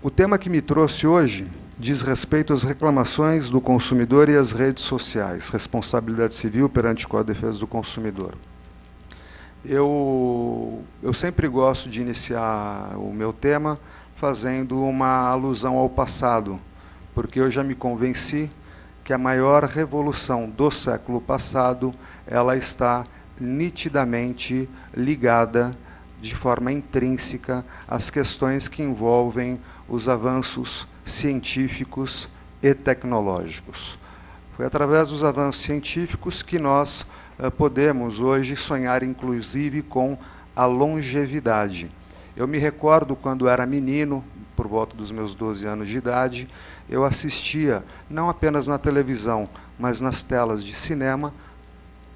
O tema que me trouxe hoje diz respeito às reclamações do consumidor e às redes sociais, responsabilidade civil perante o Código de Defesa do Consumidor. Eu sempre gosto de iniciar o meu tema fazendo uma alusão ao passado, porque eu já me convenci que a maior revolução do século passado ela está nitidamente ligada de forma intrínseca às questões que envolvem os avanços científicos e tecnológicos. Foi através dos avanços científicos que nós podemos hoje sonhar, inclusive, com a longevidade. Eu me recordo, quando era menino, por volta dos meus 12 anos de idade, eu assistia, não apenas na televisão, mas nas telas de cinema,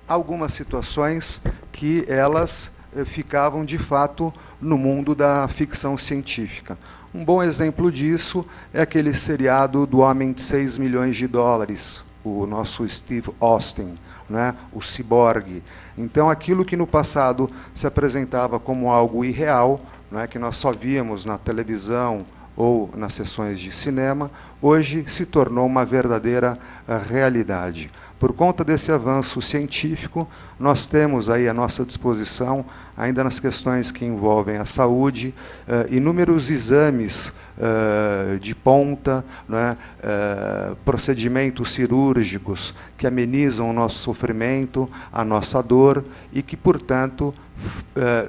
algumas situações que elas ficavam, de fato, no mundo da ficção científica. Um bom exemplo disso é aquele seriado do Homem de 6 milhões de dólares, o nosso Steve Austin, né, o ciborgue. Então, aquilo que no passado se apresentava como algo irreal, né, que nós só víamos na televisão ou nas sessões de cinema, hoje se tornou uma verdadeira realidade. Por conta desse avanço científico, nós temos aí à nossa disposição, ainda nas questões que envolvem a saúde, inúmeros exames de ponta, né, procedimentos cirúrgicos que amenizam o nosso sofrimento, a nossa dor e que, portanto,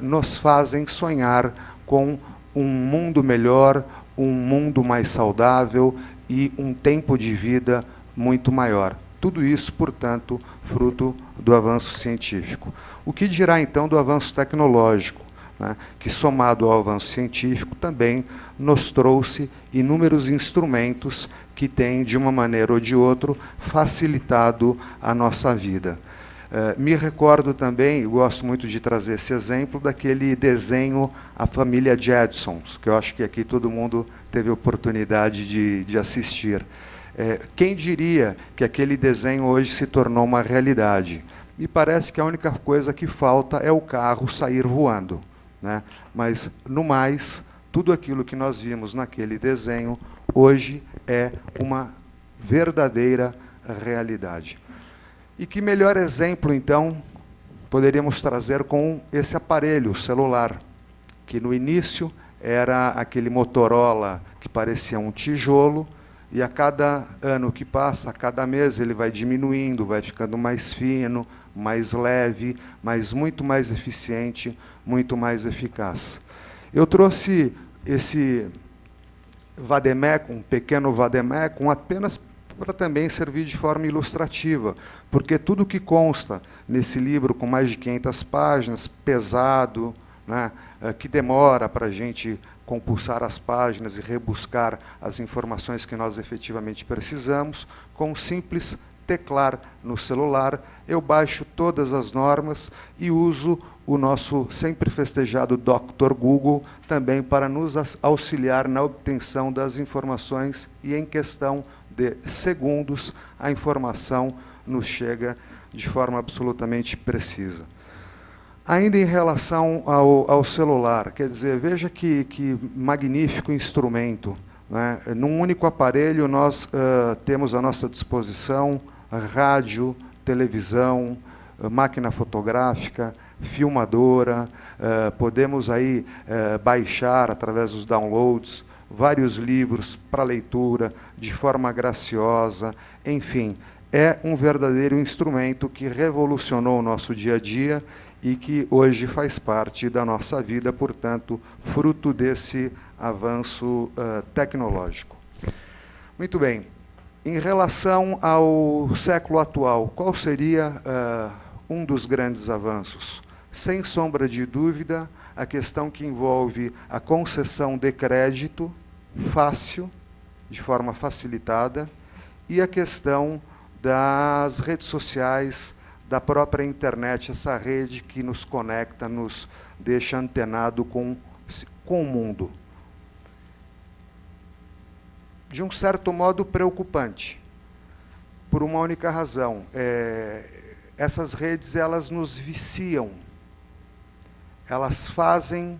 nos fazem sonhar com um mundo melhor, um mundo mais saudável e um tempo de vida muito maior. Tudo isso, portanto, fruto do avanço científico. O que dirá, então, do avanço tecnológico, né, que, somado ao avanço científico, também nos trouxe inúmeros instrumentos que têm, de uma maneira ou de outra, facilitado a nossa vida. Me recordo também, eu gosto muito de trazer esse exemplo, daquele desenho A Família Jetsons, que eu acho que aqui todo mundo teve oportunidade de assistir. Quem diria que aquele desenho hoje se tornou uma realidade? Me parece que a única coisa que falta é o carro sair voando, né? Mas, no mais, tudo aquilo que nós vimos naquele desenho, hoje é uma verdadeira realidade. E que melhor exemplo, então, poderíamos trazer com esse aparelho celular, que no início era aquele Motorola que parecia um tijolo, e a cada ano que passa, a cada mês, ele vai diminuindo, vai ficando mais fino, mais leve, mas muito mais eficiente, muito mais eficaz. Eu trouxe esse vademecum, um pequeno vademecum, apenas para também servir de forma ilustrativa, porque tudo que consta nesse livro, com mais de 500 páginas, pesado, né, que demora para a gente compulsar as páginas e rebuscar as informações que nós efetivamente precisamos, com um simples teclar no celular, eu baixo todas as normas e uso o nosso sempre festejado Dr. Google também para nos auxiliar na obtenção das informações, e em questão de segundos a informação nos chega de forma absolutamente precisa. Ainda em relação ao celular, quer dizer, veja que magnífico instrumento, né? Num único aparelho nós temos à nossa disposição rádio, televisão, máquina fotográfica, filmadora, podemos aí baixar, através dos downloads, vários livros para leitura, de forma graciosa, enfim, é um verdadeiro instrumento que revolucionou o nosso dia a dia e que hoje faz parte da nossa vida, portanto, fruto desse avanço tecnológico. Muito bem. Em relação ao século atual, qual seria um dos grandes avanços? Sem sombra de dúvida, a questão que envolve a concessão de crédito fácil, de forma facilitada, e a questão das redes sociais, da própria internet, essa rede que nos conecta, nos deixa antenado com o mundo. De um certo modo preocupante, por uma única razão. Essas redes, elas nos viciam. Elas fazem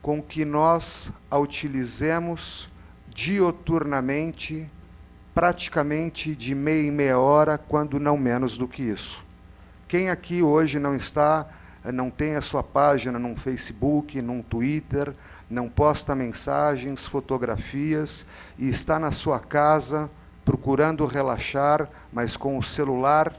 com que nós a utilizemos dioturnamente, praticamente de meia em meia hora, quando não menos do que isso. Quem aqui hoje não tem a sua página num Facebook, num Twitter, não posta mensagens, fotografias, e está na sua casa procurando relaxar, mas com o celular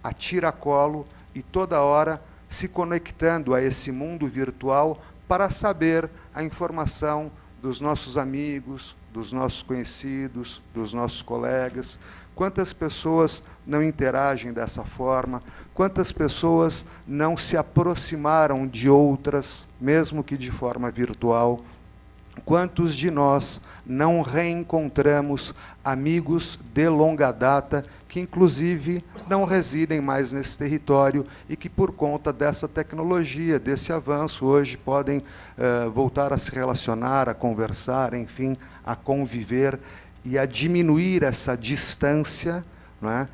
a tiracolo e toda hora se conectando a esse mundo virtual para saber a informação dos nossos amigos, dos nossos conhecidos, dos nossos colegas? Quantas pessoas não interagem dessa forma? Quantas pessoas não se aproximaram de outras, mesmo que de forma virtual? Quantos de nós não reencontramos amigos de longa data que, inclusive, não residem mais nesse território e que, por conta dessa tecnologia, desse avanço, hoje podem voltar a se relacionar, a conversar, enfim, a conviver e a diminuir essa distância, não é,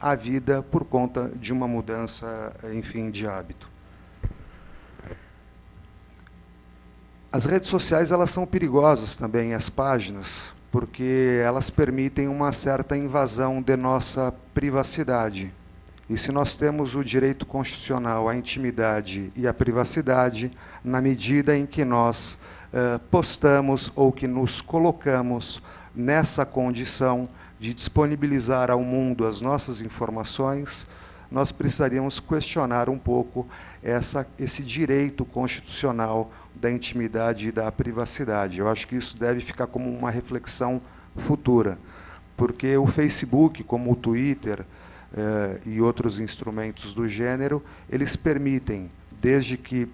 à vida por conta de uma mudança, enfim, de hábito. As redes sociais, elas são perigosas também, as páginas, porque elas permitem uma certa invasão de nossa privacidade. E se nós temos o direito constitucional à intimidade e à privacidade, na medida em que nós postamos ou que nos colocamos nessa condição de disponibilizar ao mundo as nossas informações, nós precisaríamos questionar um pouco esse direito constitucional da intimidade e da privacidade. Eu acho que isso deve ficar como uma reflexão futura, porque o Facebook, como o Twitter e outros instrumentos do gênero, eles permitem, desde que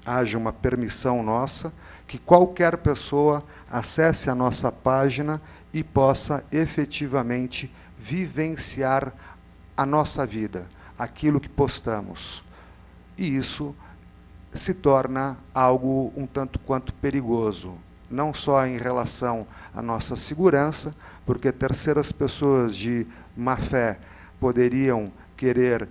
haja uma permissão nossa, que qualquer pessoa acesse a nossa página e possa efetivamente vivenciar a nossa vida, aquilo que postamos. E isso se torna algo um tanto quanto perigoso, não só em relação à nossa segurança, porque terceiras pessoas de má fé poderiam querer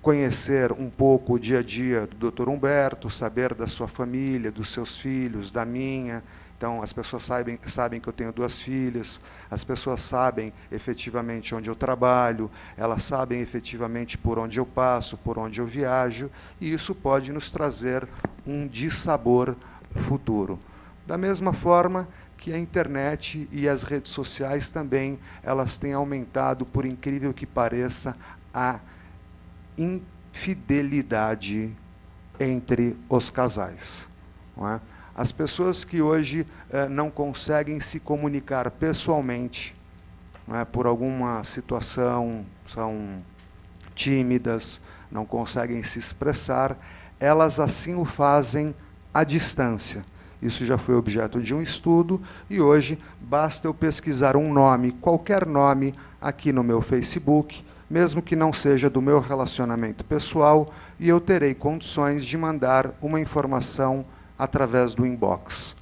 conhecer um pouco o dia a dia do Dr. Humberto, saber da sua família, dos seus filhos, da minha. Então, as pessoas sabem que eu tenho 2 filhas, as pessoas sabem efetivamente onde eu trabalho, elas sabem efetivamente por onde eu passo, por onde eu viajo, e isso pode nos trazer um dissabor futuro. Da mesma forma que a internet e as redes sociais também, elas têm aumentado, por incrível que pareça, a infidelidade entre os casais, não é? As pessoas que hoje não conseguem se comunicar pessoalmente, não é, por alguma situação, são tímidas, não conseguem se expressar, elas assim o fazem à distância. Isso já foi objeto de um estudo e hoje basta eu pesquisar um nome, qualquer nome, aqui no meu Facebook, mesmo que não seja do meu relacionamento pessoal, e eu terei condições de mandar uma informação através do inbox.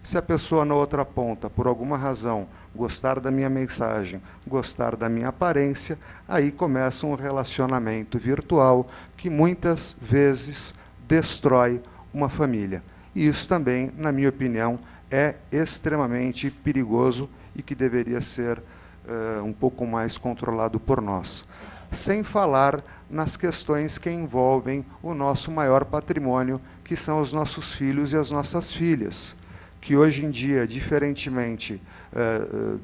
Se a pessoa na outra ponta, por alguma razão, gostar da minha mensagem, gostar da minha aparência, aí começa um relacionamento virtual que muitas vezes destrói uma família. E isso também, na minha opinião, é extremamente perigoso e que deveria ser um pouco mais controlado por nós. Sem falar nas questões que envolvem o nosso maior patrimônio, que são os nossos filhos e as nossas filhas, que hoje em dia, diferentemente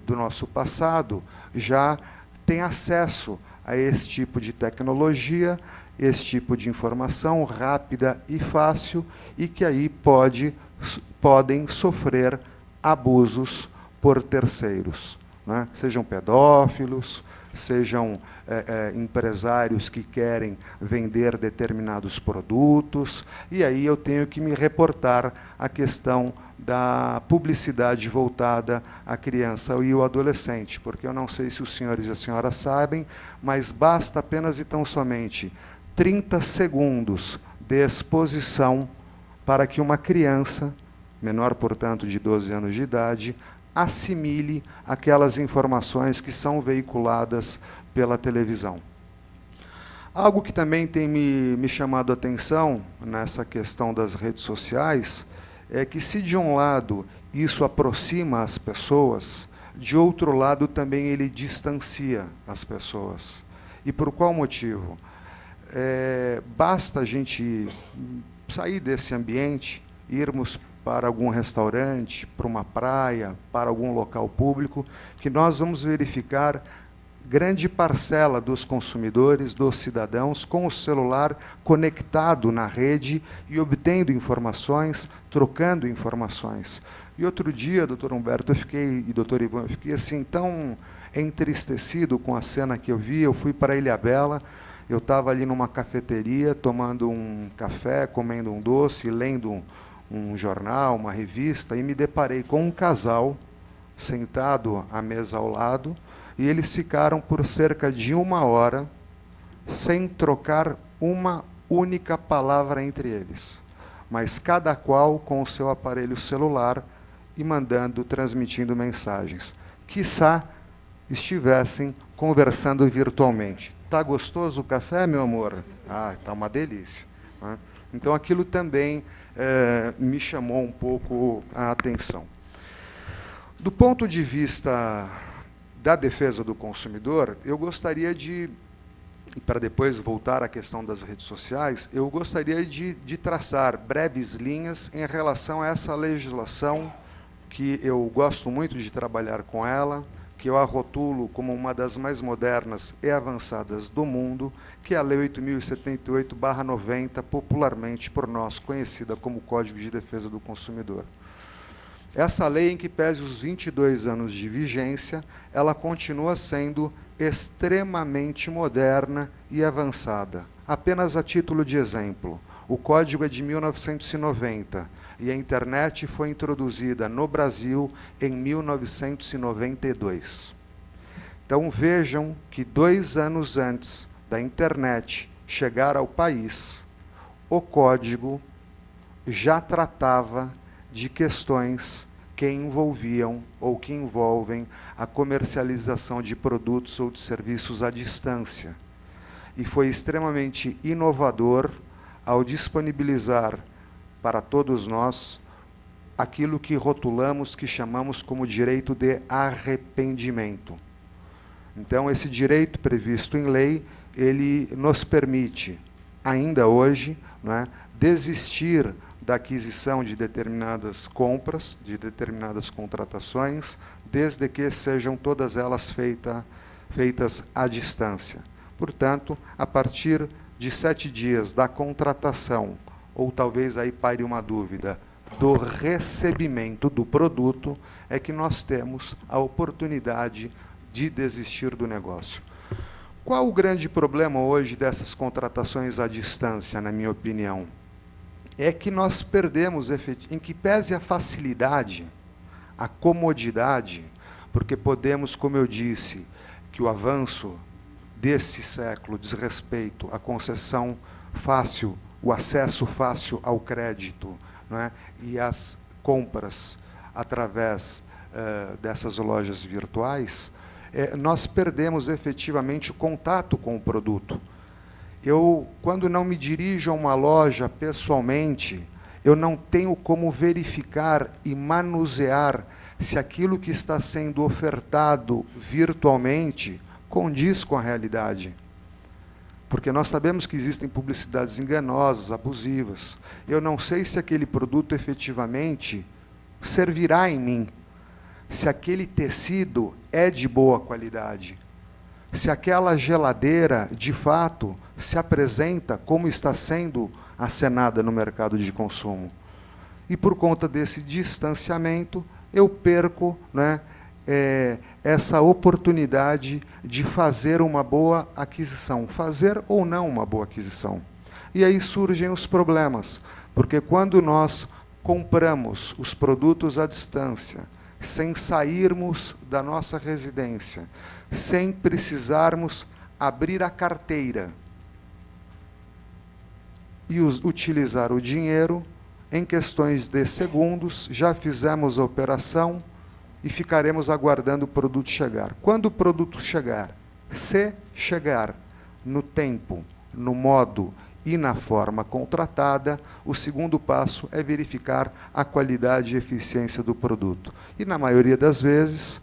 do nosso passado, já têm acesso a esse tipo de tecnologia, esse tipo de informação rápida e fácil, e que aí podem sofrer abusos por terceiros, né? Sejam pedófilos, sejam empresários que querem vender determinados produtos, e aí eu tenho que me reportar à questão da publicidade voltada à criança e ao adolescente, porque eu não sei se os senhores e as senhoras sabem, mas basta apenas e tão somente 30 segundos de exposição para que uma criança, menor, portanto, de 12 anos de idade, assimile aquelas informações que são veiculadas pela televisão. Algo que também tem me chamado a atenção nessa questão das redes sociais é que, se de um lado isso aproxima as pessoas, de outro lado também ele distancia as pessoas. E por qual motivo? Basta a gente sair desse ambiente, irmos para algum restaurante, para uma praia, para algum local público, que nós vamos verificar grande parcela dos consumidores, dos cidadãos, com o celular conectado na rede e obtendo informações, trocando informações. E outro dia, doutor Humberto, e doutor Ivan, eu fiquei assim tão entristecido com a cena que eu vi. Eu fui para Ilhabela, eu estava ali numa cafeteria, tomando um café, comendo um doce, lendo um jornal, uma revista, e me deparei com um casal sentado à mesa ao lado, e eles ficaram por cerca de 1 hora sem trocar uma única palavra entre eles, mas cada qual com o seu aparelho celular e transmitindo mensagens. Quiçá estivessem conversando virtualmente. Tá gostoso o café, meu amor? Ah, tá uma delícia. Então, aquilo também me chamou um pouco a atenção. Do ponto de vista da defesa do consumidor, eu gostaria de, para depois voltar à questão das redes sociais, eu gostaria de traçar breves linhas em relação a essa legislação, que eu gosto muito de trabalhar com ela, que eu a rotulo como uma das mais modernas e avançadas do mundo, que é a Lei 8.078/90, popularmente por nós conhecida como Código de Defesa do Consumidor. Essa lei, em que pese os 22 anos de vigência, ela continua sendo extremamente moderna e avançada. Apenas a título de exemplo, o Código é de 1990 e a internet foi introduzida no Brasil em 1992. Então, vejam que 2 anos antes da internet chegar ao país, o Código já tratava de questões que envolviam ou que envolvem a comercialização de produtos ou de serviços à distância. E foi extremamente inovador ao disponibilizar para todos nós aquilo que rotulamos, que chamamos como direito de arrependimento. Então, esse direito previsto em lei, ele nos permite, ainda hoje, desistir da aquisição de determinadas compras, de determinadas contratações, desde que sejam todas elas feitas à distância. Portanto, a partir de 7 dias da contratação, ou talvez aí paire uma dúvida, do recebimento do produto, é que nós temos a oportunidade de desistir do negócio. Qual o grande problema hoje dessas contratações à distância, na minha opinião? É que nós perdemos, em que pese a facilidade, a comodidade, porque podemos, como eu disse, que o avanço desse século diz respeito à concessão fácil, o acesso fácil ao crédito, e às compras através dessas lojas virtuais, nós perdemos efetivamente o contato com o produto. Eu, quando não me dirijo a uma loja pessoalmente, eu não tenho como verificar e manusear se aquilo que está sendo ofertado virtualmente condiz com a realidade. Porque nós sabemos que existem publicidades enganosas, abusivas. Eu não sei se aquele produto efetivamente servirá em mim, se aquele tecido é de boa qualidade, se aquela geladeira, de fato, se apresenta como está sendo acenada no mercado de consumo. E, por conta desse distanciamento, eu perco essa oportunidade de fazer uma boa aquisição, fazer ou não uma boa aquisição. E aí surgem os problemas, porque quando nós compramos os produtos à distância, sem sairmos da nossa residência, sem precisarmos abrir a carteira e utilizar o dinheiro, em questões de segundos, já fizemos a operação e ficaremos aguardando o produto chegar. Quando o produto chegar, se chegar no tempo, no modo e na forma contratada. O segundo passo é verificar a qualidade e eficiência do produto. E, na maioria das vezes,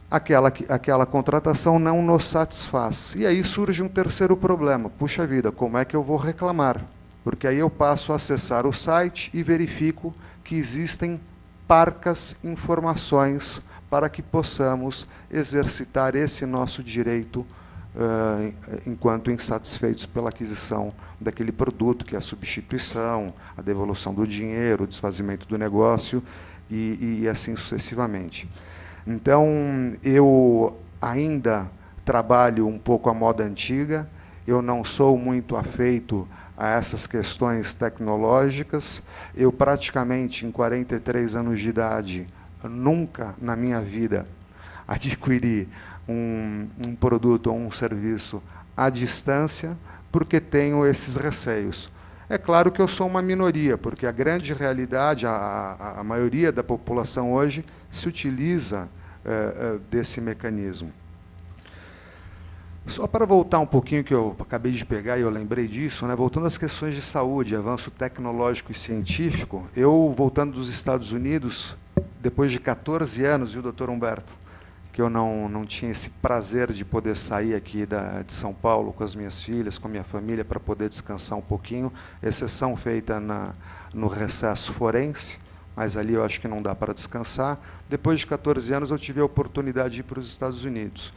aquela contratação não nos satisfaz. E aí surge um terceiro problema. Puxa vida, como é que eu vou reclamar? Porque aí eu passo a acessar o site e verifico que existem parcas informações para que possamos exercitar esse nosso direito enquanto insatisfeitos pela aquisição daquele produto, que é a substituição, a devolução do dinheiro, o desfazimento do negócio e assim sucessivamente. Então, eu ainda trabalho um pouco à moda antiga, eu não sou muito afeito a essas questões tecnológicas. Eu praticamente, em 43 anos de idade, nunca na minha vida adquiri um produto ou um serviço à distância, porque tenho esses receios. É claro que eu sou uma minoria, porque a grande realidade, a maioria da população hoje se utiliza desse mecanismo. Só para voltar um pouquinho, que eu acabei de pegar e eu lembrei disso, né, voltando às questões de saúde, avanço tecnológico e científico, eu, voltando dos Estados Unidos, depois de 14 anos, viu, doutor Humberto, que eu não tinha esse prazer de poder sair aqui de São Paulo com as minhas filhas, com a minha família, para poder descansar um pouquinho, exceção feita no recesso forense, mas ali eu acho que não dá para descansar. Depois de 14 anos, eu tive a oportunidade de ir para os Estados Unidos.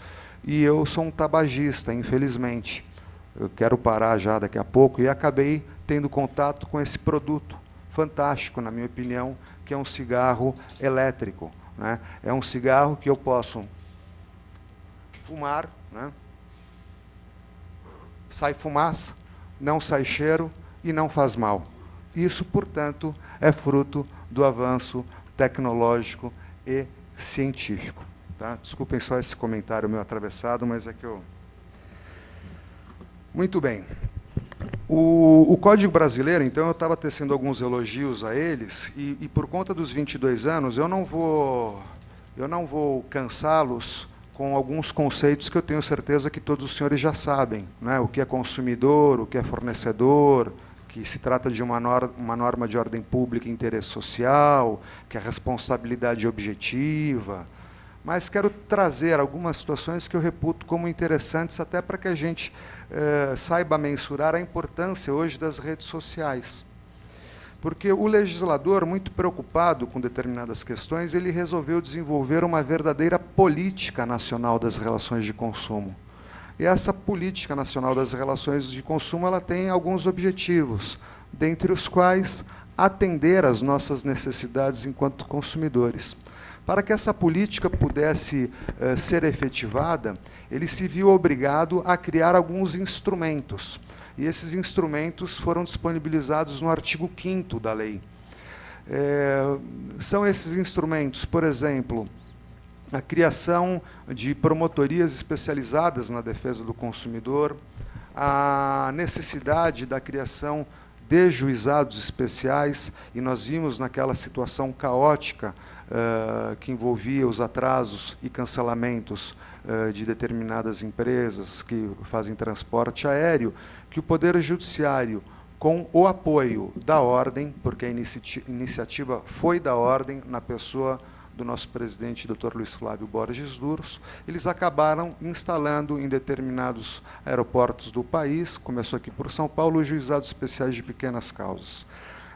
E eu sou um tabagista, infelizmente. Eu quero parar já daqui a pouco, e acabei tendo contato com esse produto fantástico, na minha opinião, que é um cigarro elétrico, né? É um cigarro que eu posso fumar, né? Sai fumaça, não sai cheiro e não faz mal. Isso, portanto, é fruto do avanço tecnológico e científico. Tá? Desculpem só esse comentário meu atravessado, mas é que eu... Muito bem. O Código Brasileiro, então, eu estava tecendo alguns elogios a eles, e por conta dos 22 anos, eu não vou cansá-los com alguns conceitos que eu tenho certeza que todos os senhores já sabem, né? O que é consumidor, o que é fornecedor, que se trata de uma norma de ordem pública e interesse social, que é responsabilidade objetiva. Mas quero trazer algumas situações que eu reputo como interessantes, até para que a gente saiba mensurar a importância hoje das redes sociais. Porque o legislador, muito preocupado com determinadas questões, ele resolveu desenvolver uma verdadeira política nacional das relações de consumo. E essa política nacional das relações de consumo, ela tem alguns objetivos, dentre os quais atender às nossas necessidades enquanto consumidores. Para que essa política pudesse ser efetivada, ele se viu obrigado a criar alguns instrumentos. E esses instrumentos foram disponibilizados no artigo 5º da lei. São esses instrumentos, por exemplo, a criação de promotorias especializadas na defesa do consumidor, a necessidade da criação de juizados especiais, e nós vimos naquela situação caótica que envolvia os atrasos e cancelamentos de determinadas empresas que fazem transporte aéreo, que o Poder Judiciário, com o apoio da Ordem, porque a iniciativa foi da Ordem, na pessoa do nosso presidente, Dr. Luiz Flávio Borges Durso, eles acabaram instalando em determinados aeroportos do país, começou aqui por São Paulo, os juizados especiais de pequenas causas.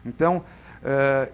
Então,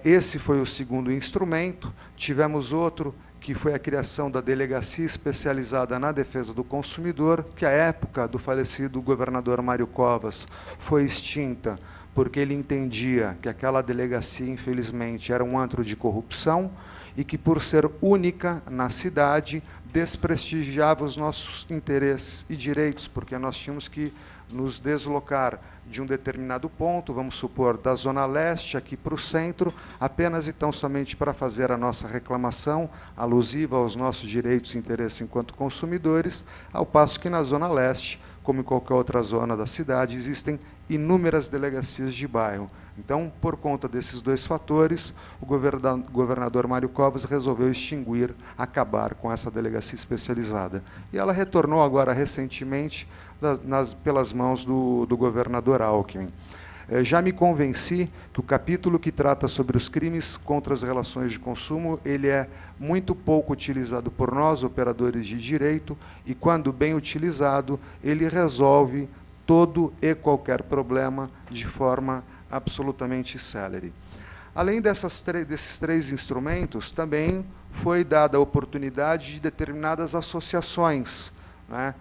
esse foi o segundo instrumento. Tivemos outro, que foi a criação da Delegacia Especializada na Defesa do Consumidor, que, à época do falecido governador Mário Covas, foi extinta, porque ele entendia que aquela delegacia, infelizmente, era um antro de corrupção, e que, por ser única na cidade, desprestigiava os nossos interesses e direitos, porque nós tínhamos que nos deslocar de um determinado ponto, vamos supor, da Zona Leste aqui para o centro, apenas e tão somente para fazer a nossa reclamação alusiva aos nossos direitos e interesses enquanto consumidores, ao passo que na Zona Leste como em qualquer outra zona da cidade, existem inúmeras delegacias de bairro. Então, por conta desses dois fatores, o governador Mário Covas resolveu extinguir, acabar com essa delegacia especializada. E ela retornou agora recentemente pelas mãos do governador Alckmin. Já me convenci que o capítulo que trata sobre os crimes contra as relações de consumo, ele é muito pouco utilizado por nós, operadores de direito, e quando bem utilizado, ele resolve todo e qualquer problema de forma absolutamente célere. Além desses três instrumentos, também foi dada a oportunidade de determinadas associações, né,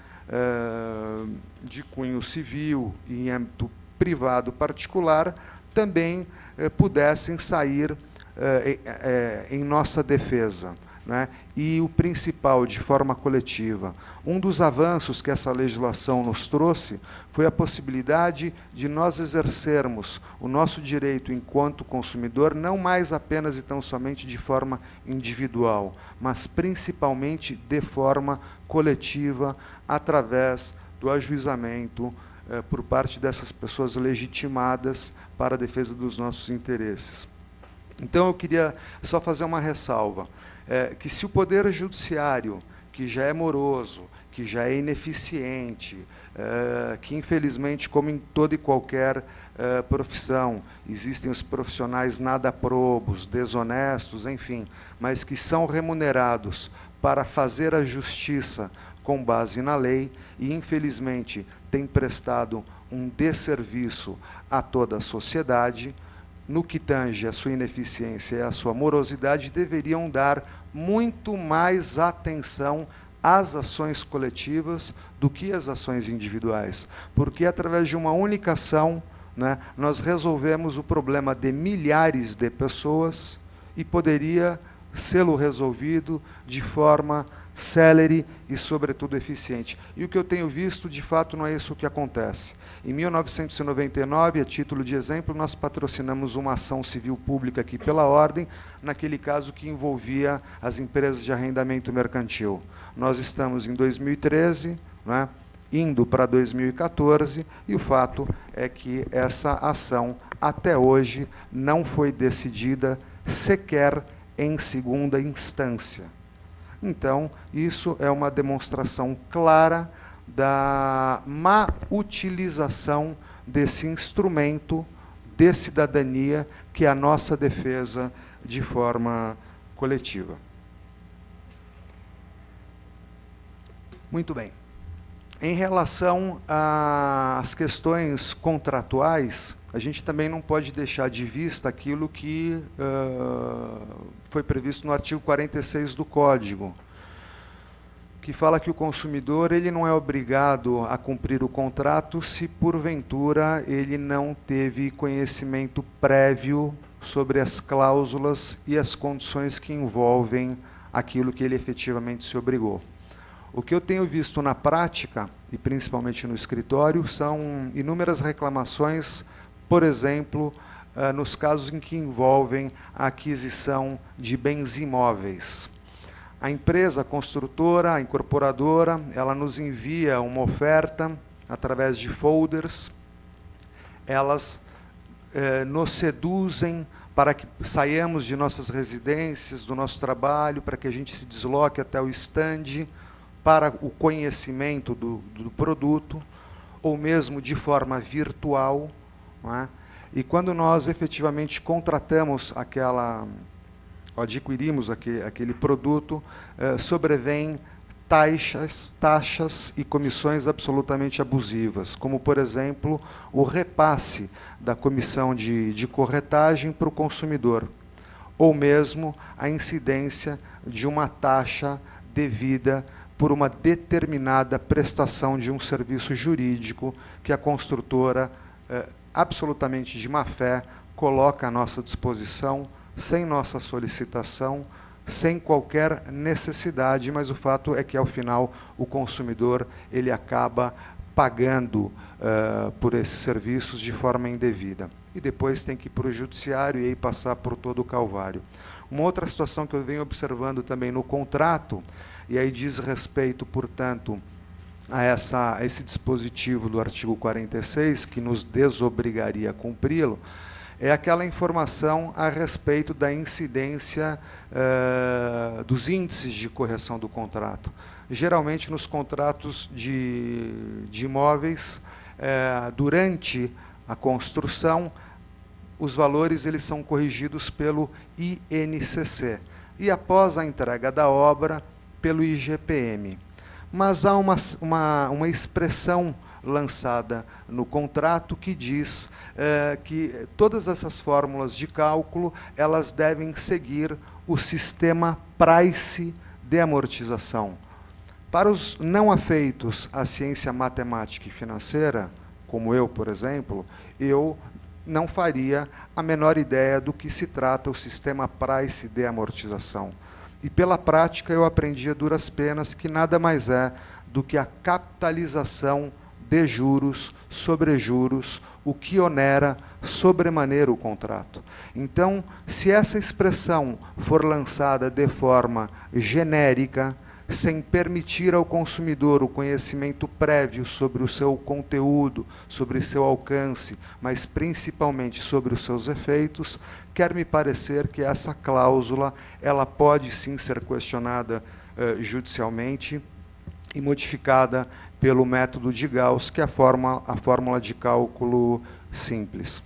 de cunho civil e em âmbito privado particular, também pudessem sair em nossa defesa, né? E o principal, de forma coletiva. Um dos avanços que essa legislação nos trouxe foi a possibilidade de nós exercermos o nosso direito enquanto consumidor, não mais apenas e tão somente de forma individual, mas principalmente de forma coletiva, através do ajuizamento por parte dessas pessoas legitimadas para a defesa dos nossos interesses. Então, eu queria só fazer uma ressalva, que se o Poder Judiciário, que já é moroso, que já é ineficiente, que, infelizmente, como em toda e qualquer profissão, existem os profissionais nada probos, desonestos, enfim, mas que são remunerados para fazer a justiça com base na lei e, infelizmente, tem prestado um desserviço a toda a sociedade, no que tange a sua ineficiência e a sua morosidade, deveriam dar muito mais atenção às ações coletivas do que às ações individuais, porque através de uma única ação, né, nós resolvemos o problema de milhares de pessoas e poderia ser resolvido de forma célere e, sobretudo, eficiente. E o que eu tenho visto, de fato, não é isso que acontece. Em 1999, a título de exemplo, nós patrocinamos uma ação civil pública aqui pela Ordem, naquele caso que envolvia as empresas de arrendamento mercantil. Nós estamos em 2013, né, indo para 2014, e o fato é que essa ação, até hoje, não foi decidida sequer em segunda instância. Então, isso é uma demonstração clara da má utilização desse instrumento de cidadania, que é a nossa defesa de forma coletiva. Muito bem. Em relação às questões contratuais, a gente também não pode deixar de vista aquilo que foi previsto no artigo 46 do Código, que fala que o consumidor ele não é obrigado a cumprir o contrato se, porventura, ele não teve conhecimento prévio sobre as cláusulas e as condições que envolvem aquilo que ele efetivamente se obrigou. O que eu tenho visto na prática, e principalmente no escritório, são inúmeras reclamações, por exemplo, nos casos em que envolvem a aquisição de bens imóveis. A empresa a construtora, a incorporadora, ela nos envia uma oferta através de folders, elas nos seduzem para que saiamos de nossas residências, do nosso trabalho, para que a gente se desloque até o stand, para o conhecimento do produto, ou mesmo de forma virtual, não é? E quando nós efetivamente contratamos adquirimos aquele produto, sobrevêm taxas e comissões absolutamente abusivas, como, por exemplo, o repasse da comissão de corretagem para o consumidor, ou mesmo a incidência de uma taxa devida por uma determinada prestação de um serviço jurídico que a construtora, absolutamente de má fé, coloca à nossa disposição, sem nossa solicitação, sem qualquer necessidade, mas o fato é que, ao final, o consumidor ele acaba pagando por esses serviços de forma indevida. E depois tem que ir para o judiciário e aí passar por todo o calvário. Uma outra situação que eu venho observando também no contrato, e aí diz respeito, portanto, a esse dispositivo do artigo 46, que nos desobrigaria a cumpri-lo, é aquela informação a respeito da incidência dos índices de correção do contrato. Geralmente, nos contratos de imóveis, durante a construção, os valores eles são corrigidos pelo INCC e, após a entrega da obra, pelo IGPM. Mas há uma expressão lançada no contrato que diz que todas essas fórmulas de cálculo elas devem seguir o sistema price de amortização. Para os não afeitos à ciência matemática e financeira, como eu, por exemplo, eu não faria a menor ideia do que se trata o sistema price de amortização. E pela prática eu aprendi a duras penas que nada mais é do que a capitalização de juros sobre juros, o que onera sobremaneira o contrato. Então, se essa expressão for lançada de forma genérica, sem permitir ao consumidor o conhecimento prévio sobre o seu conteúdo, sobre seu alcance, mas principalmente sobre os seus efeitos, quer me parecer que essa cláusula ela pode sim ser questionada judicialmente e modificada pelo método de Gauss, que é a fórmula de cálculo simples.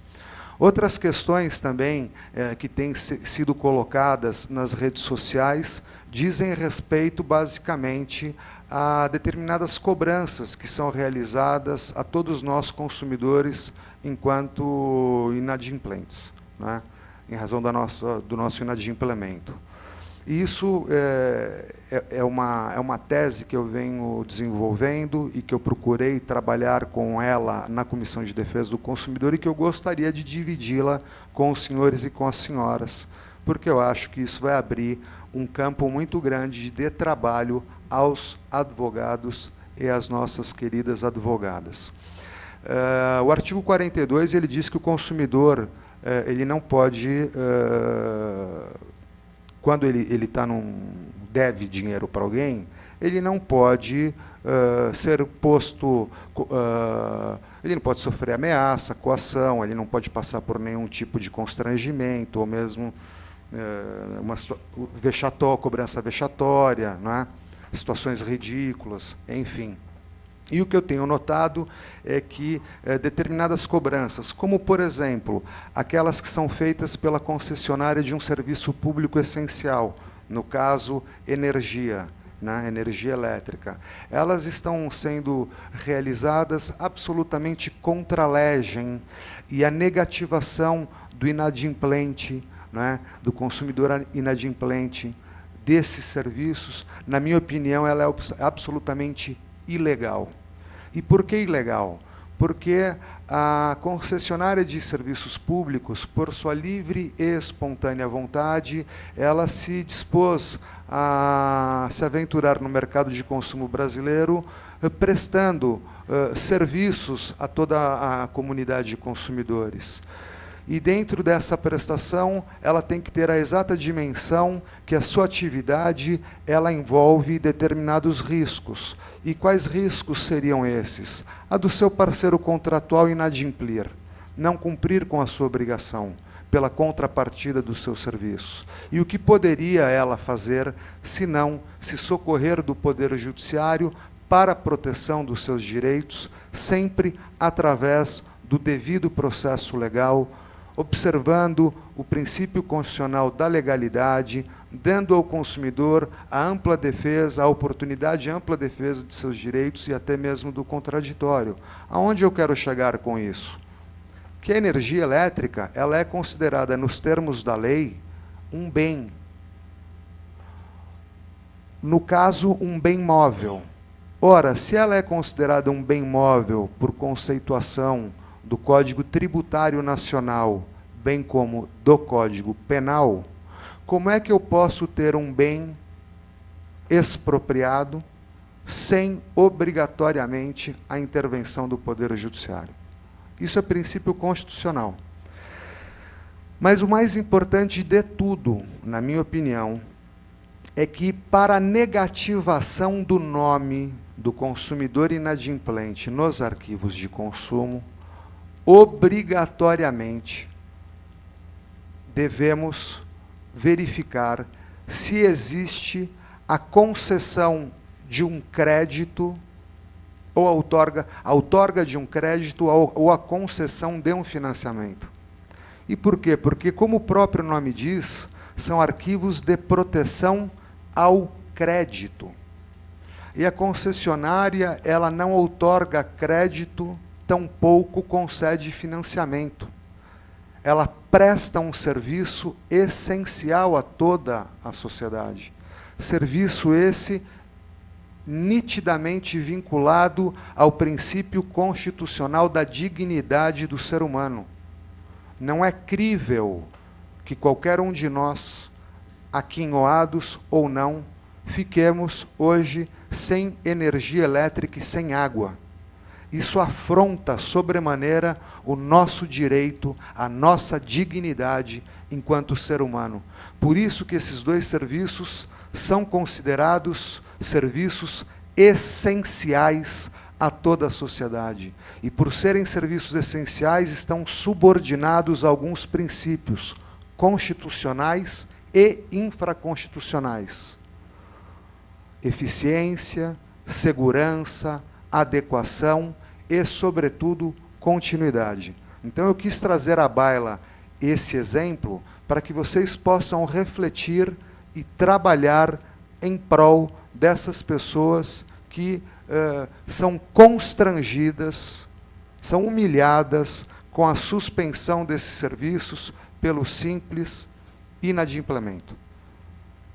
Outras questões também que têm sido colocadas nas redes sociais dizem respeito, basicamente, a determinadas cobranças que são realizadas a todos nós consumidores enquanto inadimplentes, né? Em razão do nosso inadimplemento. E isso é uma tese que eu venho desenvolvendo e que eu procurei trabalhar com ela na Comissão de Defesa do Consumidor e que eu gostaria de dividi-la com os senhores e com as senhoras, porque eu acho que isso vai abrir um campo muito grande de trabalho aos advogados e às nossas queridas advogadas. O artigo 42 ele diz que o consumidor ele não pode, quando ele deve dinheiro para alguém, ele não pode ser posto, ele não pode sofrer ameaça, coação, ele não pode passar por nenhum tipo de constrangimento, ou mesmo cobrança vexatória, não é? Situações ridículas, enfim. E o que eu tenho notado é que determinadas cobranças, como, por exemplo, aquelas que são feitas pela concessionária de um serviço público essencial, no caso, energia, né, energia elétrica, elas estão sendo realizadas absolutamente contra legem, e a negativação do inadimplente, né, do consumidor inadimplente desses serviços, na minha opinião, ela é absolutamente ilegal. E por que ilegal? Porque a concessionária de serviços públicos, por sua livre e espontânea vontade, ela se dispôs a se aventurar no mercado de consumo brasileiro, prestando serviços a toda a comunidade de consumidores. E dentro dessa prestação, ela tem que ter a exata dimensão que a sua atividade ela envolve determinados riscos. E quais riscos seriam esses? A do seu parceiro contratual inadimplir, não cumprir com a sua obrigação, pela contrapartida dos seus serviços. E o que poderia ela fazer, se não se socorrer do Poder Judiciário para a proteção dos seus direitos, sempre através do devido processo legal, observando o princípio constitucional da legalidade, dando ao consumidor a ampla defesa, a oportunidade de ampla defesa de seus direitos e até mesmo do contraditório. Aonde eu quero chegar com isso? Que a energia elétrica ela é considerada, nos termos da lei, um bem. No caso, um bem móvel. Ora, se ela é considerada um bem móvel por conceituação do Código Tributário Nacional, bem como do Código Penal, como é que eu posso ter um bem expropriado sem, obrigatoriamente, a intervenção do Poder Judiciário? Isso é princípio constitucional. Mas o mais importante de tudo, na minha opinião, é que para a negativação do nome do consumidor inadimplente nos arquivos de consumo, obrigatoriamente devemos verificar se existe a concessão de um crédito ou a outorga de um crédito ou a concessão de um financiamento. E por quê? Porque, como o próprio nome diz, são arquivos de proteção ao crédito. E a concessionária, ela não outorga crédito, tampouco concede financiamento. Ela presta um serviço essencial a toda a sociedade. Serviço esse nitidamente vinculado ao princípio constitucional da dignidade do ser humano. Não é crível que qualquer um de nós, aquinhoados ou não, fiquemos hoje sem energia elétrica e sem água. Isso afronta sobremaneira o nosso direito, a nossa dignidade enquanto ser humano. Por isso que esses dois serviços são considerados serviços essenciais a toda a sociedade. E por serem serviços essenciais, estão subordinados a alguns princípios constitucionais e infraconstitucionais. Eficiência, segurança, adequação e, sobretudo, continuidade. Então eu quis trazer à baila esse exemplo para que vocês possam refletir e trabalhar em prol dessas pessoas que são constrangidas, são humilhadas com a suspensão desses serviços pelo simples inadimplemento.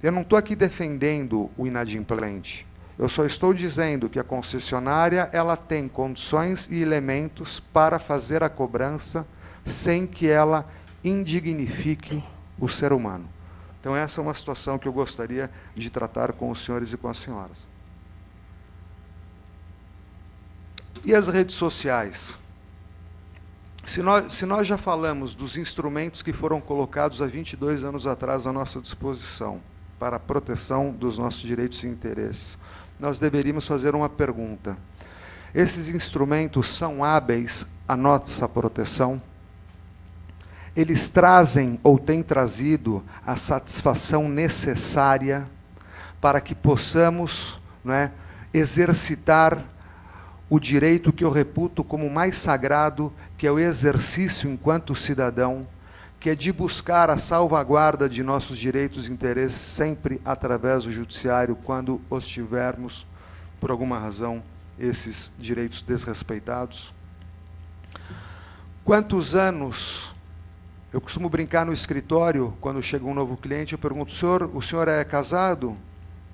Eu não estou aqui defendendo o inadimplente. Eu só estou dizendo que a concessionária ela tem condições e elementos para fazer a cobrança sem que ela indignifique o ser humano. Então essa é uma situação que eu gostaria de tratar com os senhores e com as senhoras. E as redes sociais? Se nós já falamos dos instrumentos que foram colocados há 22 anos atrás à nossa disposição para a proteção dos nossos direitos e interesses, nós deveríamos fazer uma pergunta. Esses instrumentos são hábeis à nossa proteção? Eles trazem ou têm trazido a satisfação necessária para que possamos, não é, exercitar o direito que eu reputo como mais sagrado, que é o exercício enquanto cidadão, que é de buscar a salvaguarda de nossos direitos e interesses sempre através do judiciário, quando os tivermos, por alguma razão, esses direitos desrespeitados? Quantos anos... Eu costumo brincar no escritório, quando chega um novo cliente, eu pergunto, o senhor é casado?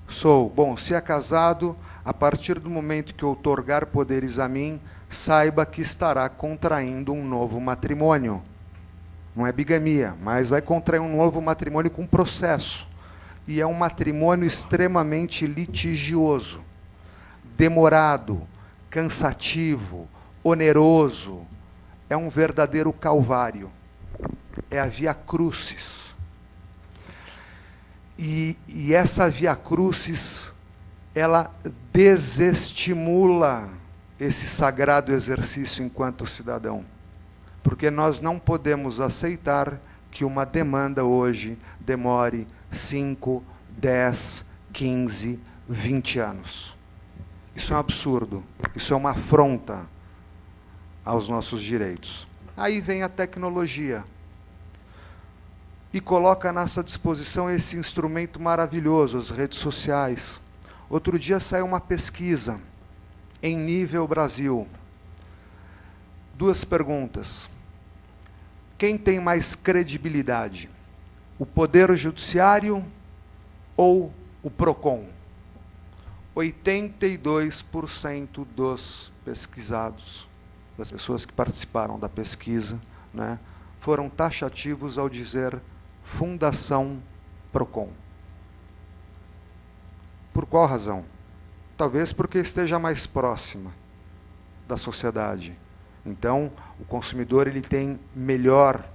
Sou. Bom, se é casado, a partir do momento que eu outorgar poderes a mim, saiba que estará contraindo um novo matrimônio. Não é bigamia, mas vai contrair um novo matrimônio com processo. E é um matrimônio extremamente litigioso, demorado, cansativo, oneroso. É um verdadeiro calvário. É a via crucis. E essa via crucis, ela desestimula esse sagrado exercício enquanto cidadão. Porque nós não podemos aceitar que uma demanda hoje demore 5, 10, 15, 20 anos. Isso é um absurdo. Isso é uma afronta aos nossos direitos. Aí vem a tecnologia e coloca à nossa disposição esse instrumento maravilhoso, as redes sociais. Outro dia saiu uma pesquisa em nível Brasil. 2 perguntas. Quem tem mais credibilidade? O Poder Judiciário ou o PROCON? 82% dos pesquisados, das pessoas que participaram da pesquisa, né, foram taxativos ao dizer Fundação PROCON. Por qual razão? Talvez porque esteja mais próxima da sociedade. Então, o consumidor ele tem melhor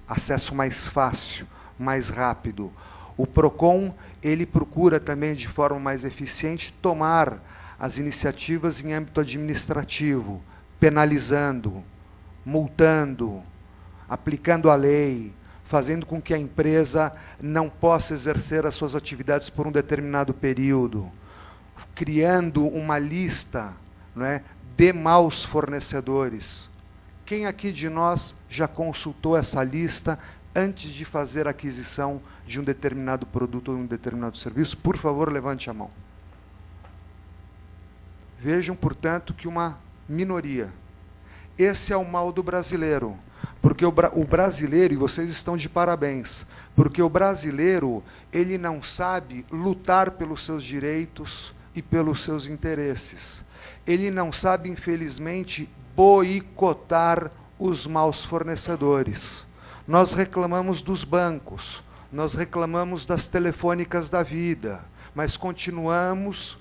acesso, mais fácil, mais rápido. O PROCON ele procura também, de forma mais eficiente, tomar as iniciativas em âmbito administrativo, penalizando, multando, aplicando a lei, fazendo com que a empresa não possa exercer as suas atividades por um determinado período, criando uma lista, não é, de maus fornecedores. Quem aqui de nós já consultou essa lista antes de fazer a aquisição de um determinado produto ou um determinado serviço? Por favor, levante a mão. Vejam, portanto, que uma minoria. Esse é o mal do brasileiro. Porque o brasileiro, e vocês estão de parabéns, porque o brasileiro, ele não sabe lutar pelos seus direitos e pelos seus interesses. Ele não sabe, infelizmente, boicotar os maus fornecedores. Nós reclamamos dos bancos, nós reclamamos das telefônicas da vida, mas continuamos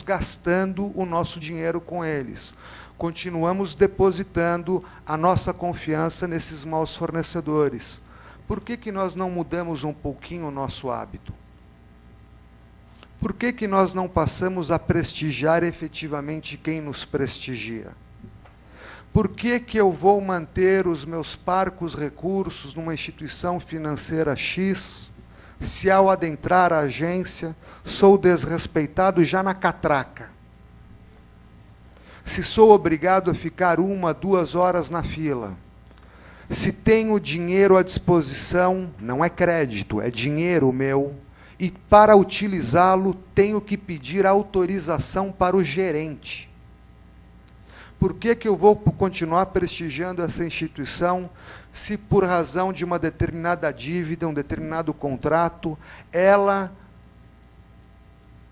gastando o nosso dinheiro com eles. Continuamos depositando a nossa confiança nesses maus fornecedores. Por que nós não mudamos um pouquinho o nosso hábito? Por que nós não passamos a prestigiar efetivamente quem nos prestigia? Por que eu vou manter os meus parcos recursos numa instituição financeira X, se ao adentrar a agência sou desrespeitado já na catraca? Se sou obrigado a ficar 1, 2 horas na fila, se tenho dinheiro à disposição, não é crédito, é dinheiro meu, e para utilizá-lo tenho que pedir autorização para o gerente. Por que eu vou continuar prestigiando essa instituição se por razão de uma determinada dívida, um determinado contrato, ela,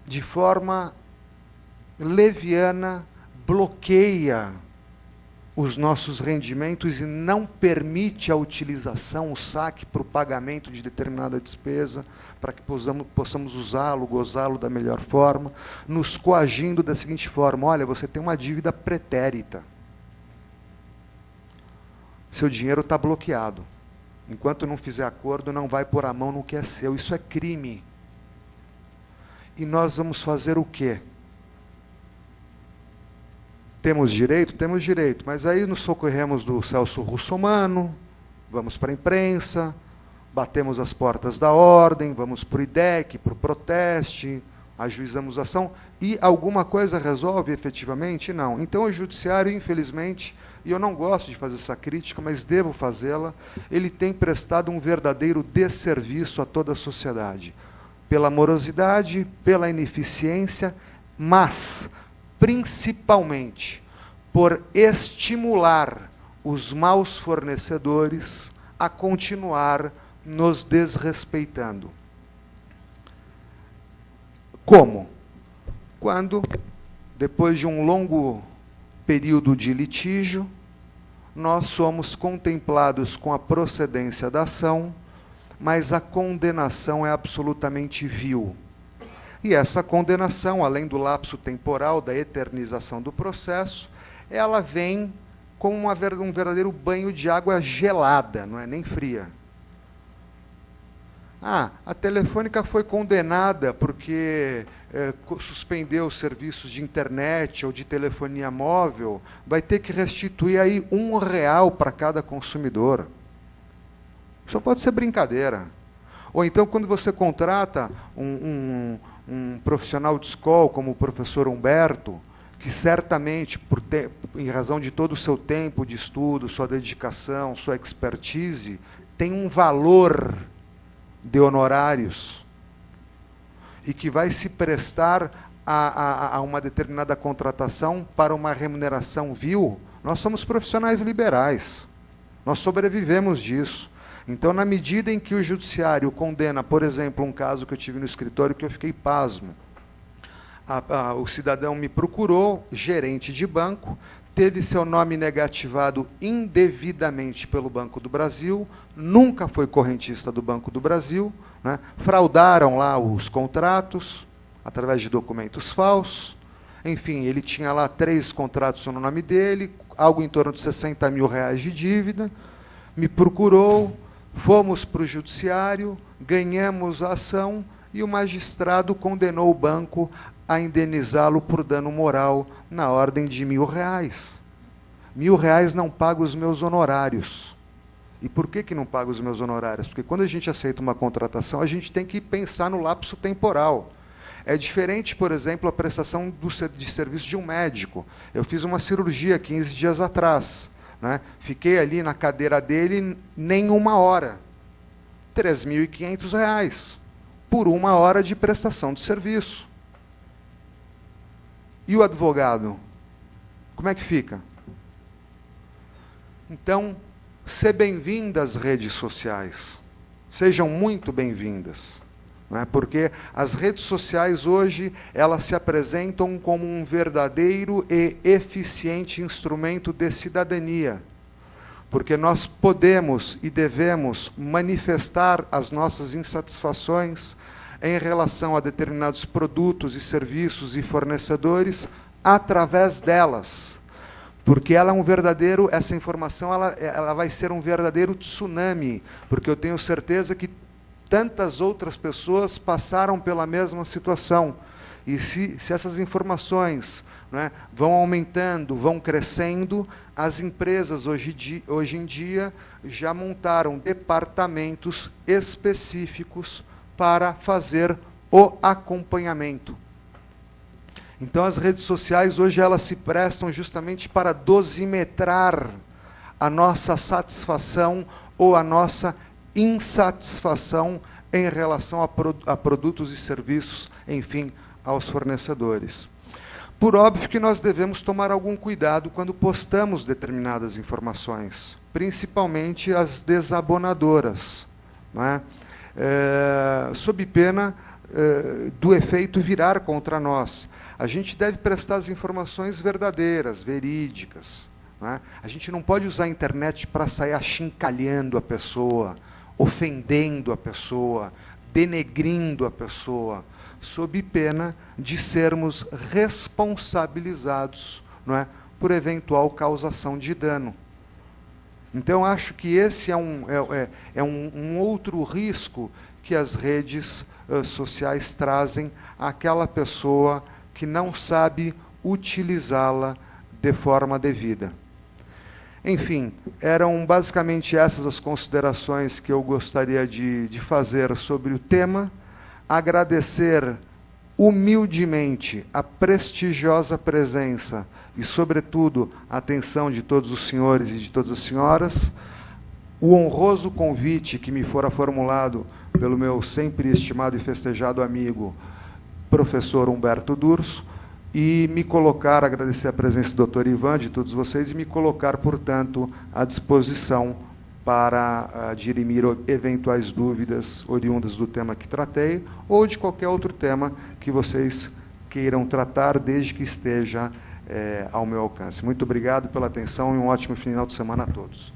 de forma leviana, bloqueia os nossos rendimentos e não permite a utilização, o saque para o pagamento de determinada despesa, para que possamos usá-lo, gozá-lo da melhor forma, nos coagindo da seguinte forma: olha, você tem uma dívida pretérita. Seu dinheiro está bloqueado. Enquanto não fizer acordo, não vai pôr a mão no que é seu. Isso é crime. E nós vamos fazer o quê? Temos direito? Temos direito, mas aí nos socorremos do Celso Russomano, vamos para a imprensa, batemos as portas da ordem, vamos para o IDEC, para o proteste, ajuizamos a ação, e alguma coisa resolve efetivamente? Não. Então o judiciário, infelizmente, e eu não gosto de fazer essa crítica, mas devo fazê-la, ele tem prestado um verdadeiro desserviço a toda a sociedade, pela morosidade, pela ineficiência, mas principalmente por estimular os maus fornecedores a continuar nos desrespeitando. Como? Quando, depois de um longo período de litígio, nós somos contemplados com a procedência da ação, mas a condenação é absolutamente vil. E essa condenação, além do lapso temporal, da eternização do processo, ela vem como um verdadeiro banho de água gelada, não é nem fria. Ah, a Telefônica foi condenada porque suspendeu os serviços de internet ou de telefonia móvel, vai ter que restituir aí R$1 para cada consumidor. Isso pode ser brincadeira. Ou então, quando você contrata um profissional de escola, como o professor Humberto, que certamente, em razão de todo o seu tempo de estudo, sua dedicação, sua expertise, tem um valor de honorários, e que vai se prestar a uma determinada contratação para uma remuneração vil, nós somos profissionais liberais, nós sobrevivemos disso. Então, na medida em que o judiciário condena, por exemplo, um caso que eu tive no escritório que eu fiquei pasmo, o cidadão me procurou, gerente de banco, teve seu nome negativado indevidamente pelo Banco do Brasil, nunca foi correntista do Banco do Brasil, né? Fraudaram lá os contratos, através de documentos falsos, enfim, ele tinha lá 3 contratos no nome dele, algo em torno de R$60 mil de dívida, me procurou, fomos para o judiciário, ganhamos a ação e o magistrado condenou o banco a indenizá-lo por dano moral na ordem de R$ 1.000. R$ 1.000 não paga os meus honorários. E por que não paga os meus honorários? Porque quando a gente aceita uma contratação, a gente tem que pensar no lapso temporal. É diferente, por exemplo, a prestação de serviço de um médico. Eu fiz uma cirurgia 15 dias atrás, né? Fiquei ali na cadeira dele nem 1 hora. R$ 3.500 por 1 hora de prestação de serviço. E o advogado? Como é que fica? Então, ser bem-vinda às redes sociais. Sejam muito bem-vindas. Né? Porque as redes sociais hoje, elas se apresentam como um verdadeiro e eficiente instrumento de cidadania. Porque nós podemos e devemos manifestar as nossas insatisfações em relação a determinados produtos e serviços e fornecedores através delas. Porque ela é um verdadeiro, essa informação ela vai ser um verdadeiro tsunami, porque eu tenho certeza que tantas outras pessoas passaram pela mesma situação. E se essas informações, né, vão aumentando, vão crescendo, as empresas hoje em dia já montaram departamentos específicos para fazer o acompanhamento. Então, as redes sociais, hoje, elas se prestam justamente para dosimetrar a nossa satisfação ou a nossa insatisfação em relação a produtos e serviços, enfim, aos fornecedores. Por óbvio que nós devemos tomar algum cuidado quando postamos determinadas informações, principalmente as desabonadoras, né? Sob pena do efeito virar contra nós. A gente deve prestar as informações verdadeiras, verídicas. Né? A gente não pode usar a internet para sair achincalhando a pessoa, ofendendo a pessoa, denegrindo a pessoa, sob pena de sermos responsabilizados, não é, por eventual causação de dano. Então, acho que esse é um outro risco que as redes sociais trazem àquela pessoa que não sabe utilizá-la de forma devida. Enfim, eram basicamente essas as considerações que eu gostaria de fazer sobre o tema. Agradecer humildemente a prestigiosa presença e, sobretudo, a atenção de todos os senhores e de todas as senhoras, o honroso convite que me fora formulado pelo meu sempre estimado e festejado amigo, professor Humberto Durso, e me colocar, agradecer a presença do Dr. Ivan, de todos vocês, e me colocar, portanto, à disposição para dirimir eventuais dúvidas oriundas do tema que tratei, ou de qualquer outro tema que vocês queiram tratar, desde que esteja ao meu alcance. Muito obrigado pela atenção e um ótimo final de semana a todos.